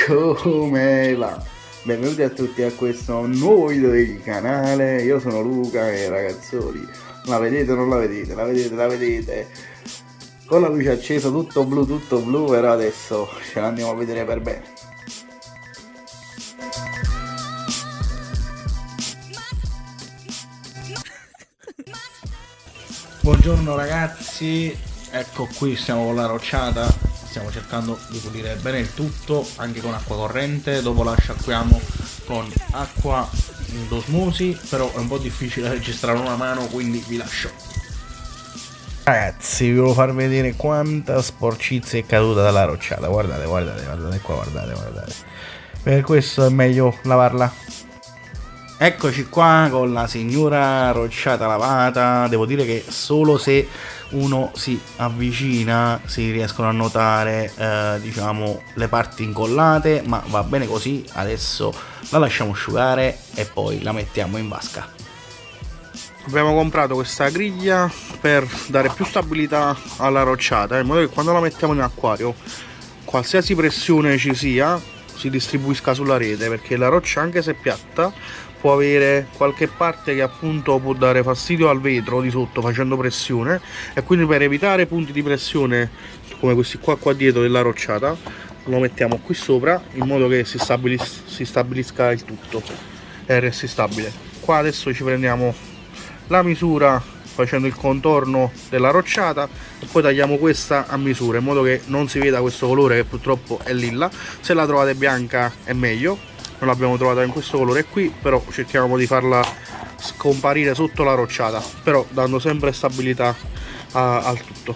Come va? Benvenuti a tutti a questo nuovo video del canale. Io sono Luca e ragazzoli, la vedete o non la vedete? La vedete, la vedete? Con la luce accesa, tutto blu, però adesso ce l'andiamo a vedere per bene. Buongiorno ragazzi, ecco qui siamo con la rocciata, stiamo cercando di pulire bene il tutto anche con acqua corrente, dopo la sciacquiamo con acqua d'osmosi, però è un po' difficile registrare una mano, quindi vi lascio. Ragazzi, vi volevo far vedere quanta sporcizia è caduta dalla rocciata, guardate qua, guardate. Per questo è meglio lavarla. Eccoci qua con la signora rocciata lavata. Devo dire che solo se uno si avvicina si riescono a notare diciamo le parti incollate, ma va bene così. Adesso la lasciamo asciugare e poi la mettiamo in vasca. Abbiamo comprato questa griglia per dare più stabilità alla rocciata, in modo che quando la mettiamo in acquario qualsiasi pressione ci sia si distribuisca sulla rete, perché la roccia, anche se è piatta, può avere qualche parte che appunto può dare fastidio al vetro di sotto facendo pressione, e quindi per evitare punti di pressione come questi qua dietro della rocciata lo mettiamo qui sopra, in modo che si stabilisca il tutto e resti stabile. Qua adesso ci prendiamo la misura facendo il contorno della rocciata e poi tagliamo questa a misura, in modo che non si veda questo colore che purtroppo è lilla. Se la trovate bianca è meglio, non l'abbiamo trovata in questo colore qui, però cerchiamo di farla scomparire sotto la rocciata, però dando sempre stabilità al tutto.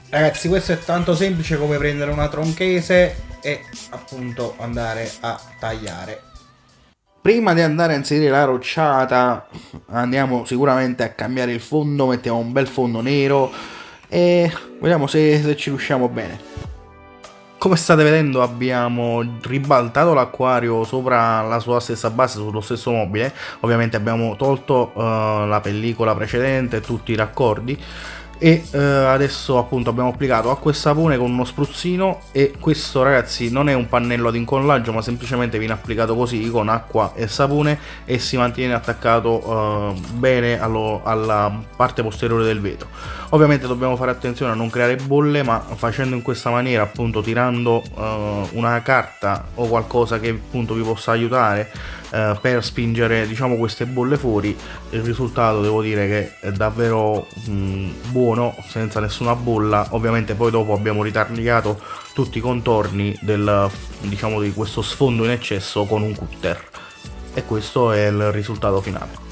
Ragazzi, questo è tanto semplice come prendere una tronchese e appunto andare a tagliare. Prima di andare a inserire la rocciata andiamo sicuramente a cambiare il fondo, mettiamo un bel fondo nero e vediamo se ci riusciamo bene. Come state vedendo abbiamo ribaltato l'acquario sopra la sua stessa base, sullo stesso mobile. Ovviamente abbiamo tolto la pellicola precedente, tutti i raccordi, e adesso appunto abbiamo applicato acqua e sapone con uno spruzzino, e questo ragazzi non è un pannello ad incollaggio, ma semplicemente viene applicato così con acqua e sapone e si mantiene attaccato bene alla parte posteriore del vetro. Ovviamente dobbiamo fare attenzione a non creare bolle, ma facendo in questa maniera, appunto tirando una carta o qualcosa che appunto vi possa aiutare per spingere diciamo queste bolle fuori, il risultato devo dire che è davvero buono, senza nessuna bolla. Ovviamente poi dopo abbiamo ritagliato tutti i contorni diciamo di questo sfondo in eccesso con un cutter, e questo è il risultato finale.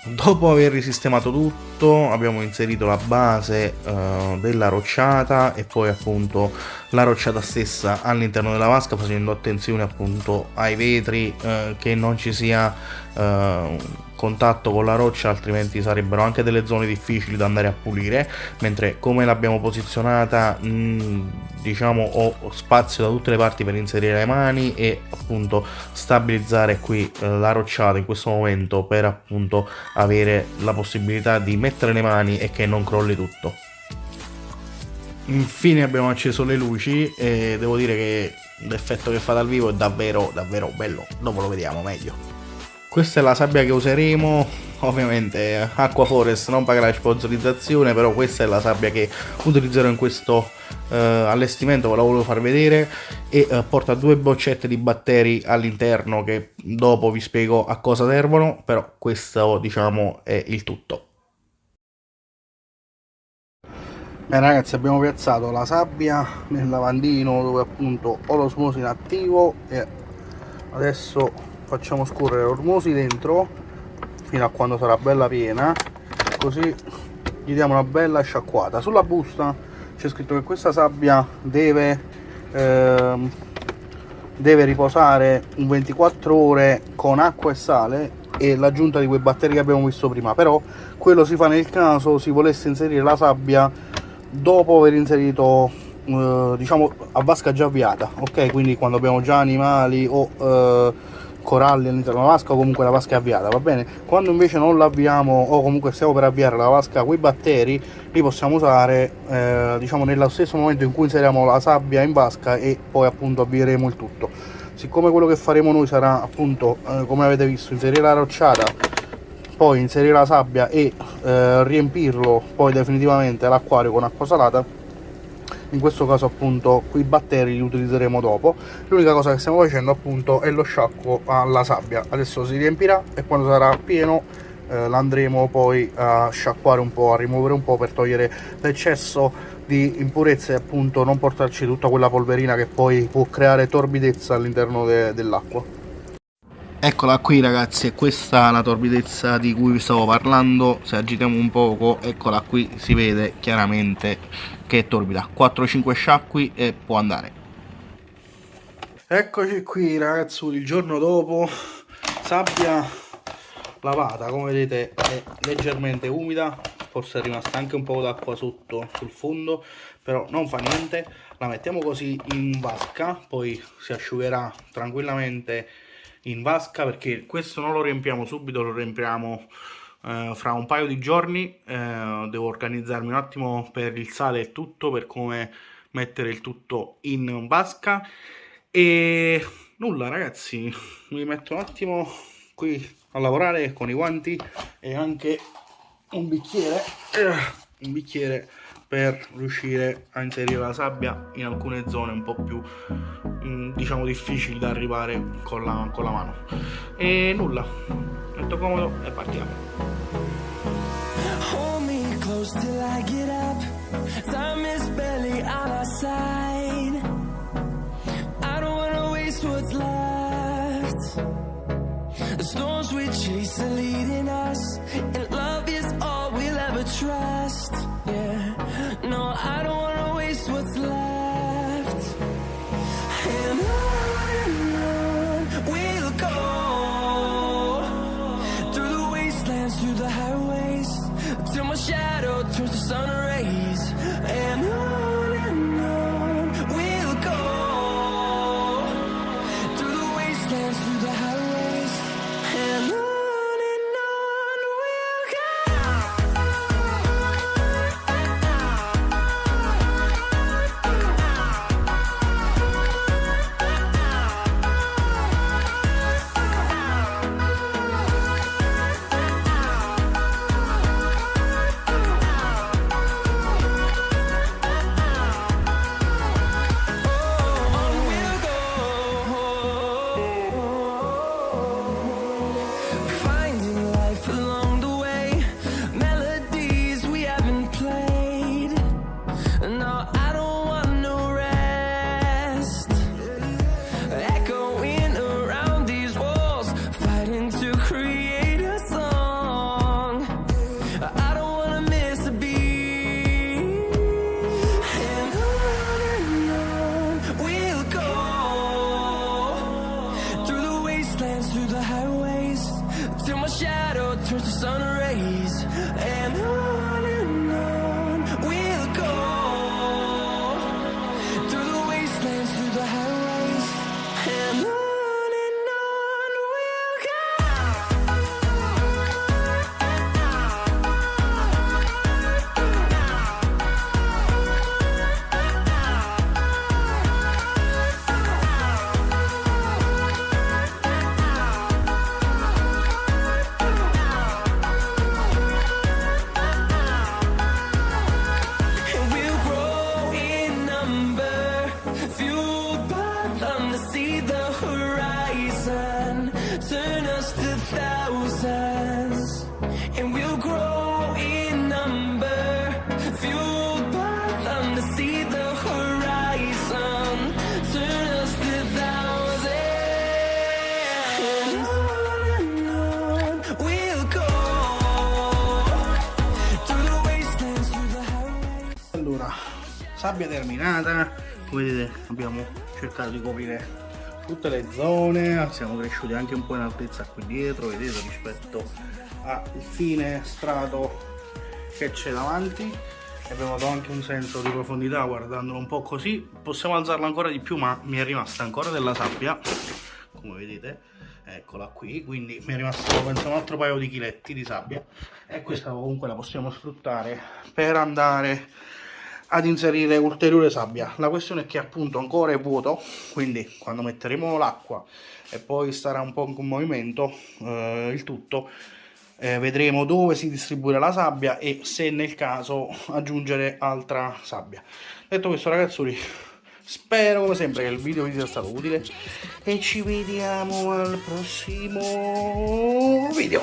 Dopo aver risistemato tutto abbiamo inserito la base della rocciata e poi appunto la rocciata stessa all'interno della vasca, facendo attenzione appunto ai vetri, che non ci sia contatto con la roccia, altrimenti sarebbero anche delle zone difficili da andare a pulire. Mentre come l'abbiamo posizionata diciamo ho spazio da tutte le parti per inserire le mani e appunto stabilizzare qui la rocciata in questo momento, per appunto avere la possibilità di mettere le mani e che non crolli tutto. Infine abbiamo acceso le luci e devo dire che l'effetto che fa dal vivo è davvero bello, dopo lo vediamo meglio. Questa è la sabbia che useremo, ovviamente Aquaforest non paga la sponsorizzazione, però questa è la sabbia che utilizzerò in questo allestimento, ve la volevo far vedere, e porta 2 boccette di batteri all'interno che dopo vi spiego a cosa servono, però questo diciamo è il tutto. Ragazzi, abbiamo piazzato la sabbia nel lavandino dove appunto ho l'osmosi in attivo, e adesso facciamo scorrere l'osmosi dentro fino a quando sarà bella piena, così gli diamo una bella sciacquata. Sulla busta c'è scritto che questa sabbia deve riposare un 24 ore con acqua e sale e l'aggiunta di quei batteri che abbiamo visto prima, però quello si fa nel caso si volesse inserire la sabbia dopo aver inserito diciamo a vasca già avviata, ok? Quindi quando abbiamo già animali o coralli all'interno della vasca, o comunque la vasca è avviata, va bene? Quando invece non l'avviamo o comunque stiamo per avviare la vasca, quei batteri li possiamo usare diciamo nello stesso momento in cui inseriamo la sabbia in vasca e poi appunto avvieremo il tutto. Siccome quello che faremo noi sarà appunto come avete visto, inserire la rocciata, poi inserire la sabbia e riempirlo poi definitivamente l'acquario con acqua salata, in questo caso appunto quei batteri li utilizzeremo dopo. L'unica cosa che stiamo facendo appunto è lo sciacquo alla sabbia. Adesso si riempirà e quando sarà pieno l'andremo poi a sciacquare un po', a rimuovere un po' per togliere l'eccesso di impurezze e appunto non portarci tutta quella polverina che poi può creare torbidezza all'interno dell'acqua. Eccola qui ragazzi, è questa la torbidezza di cui vi stavo parlando. Se agitiamo un poco, eccola qui, si vede chiaramente che è torbida. 4-5 sciacqui e può andare. Eccoci qui ragazzi, il giorno dopo, sabbia lavata, come vedete è leggermente umida, forse è rimasta anche un po' d'acqua sotto sul fondo, però non fa niente. La mettiamo così in vasca, poi si asciugherà tranquillamente in vasca, perché questo non lo riempiamo subito, lo riempiamo fra un paio di giorni. Devo organizzarmi un attimo per il sale e tutto, per come mettere il tutto in vasca. E nulla ragazzi, mi metto un attimo qui a lavorare con i guanti e anche un bicchiere per riuscire a inserire la sabbia in alcune zone un po' più diciamo difficili da arrivare con la mano. E nulla, metto comodo e partiamo. Hold me close till I get up. Time is barely on our side. I don't wanna waste what's left. The storms we chase are leading us, and love is all we'll ever trust. Yeah, no, I don't wanna waste what's left. And on we'll go, through the wastelands, through the highways, till my shadow turns to sun rays. And on we'll go, through the wastelands, through the highways, and on we'll go. Through the highways, till my shadow turns to sun rays. And on we'll go, through the wastelands, through the highways, and on we'll go. See the horizon, turn us to thousands, and we'll grow in number, fueled by them to see the horizon, turn us to thousands, and on we'll go, through the wastelands, through the highways. Allora, sabbia terminata, come vedete abbiamo cercato di coprire tutte le zone, siamo cresciuti anche un po' in altezza qui dietro, vedete, rispetto al fine strato che c'è davanti, e abbiamo dato anche un senso di profondità guardandolo un po' così. Possiamo alzarlo ancora di più, ma mi è rimasta ancora della sabbia, come vedete, eccola qui, quindi mi è rimasto penso un altro paio di chiletti di sabbia, e questa comunque la possiamo sfruttare per andare ad inserire ulteriore sabbia. La questione è che appunto ancora è vuoto, quindi quando metteremo l'acqua e poi starà un po' in movimento il tutto, vedremo dove si distribuirà la sabbia e se nel caso aggiungere altra sabbia. Detto questo ragazzoli, spero come sempre che il video vi sia stato utile e ci vediamo al prossimo video.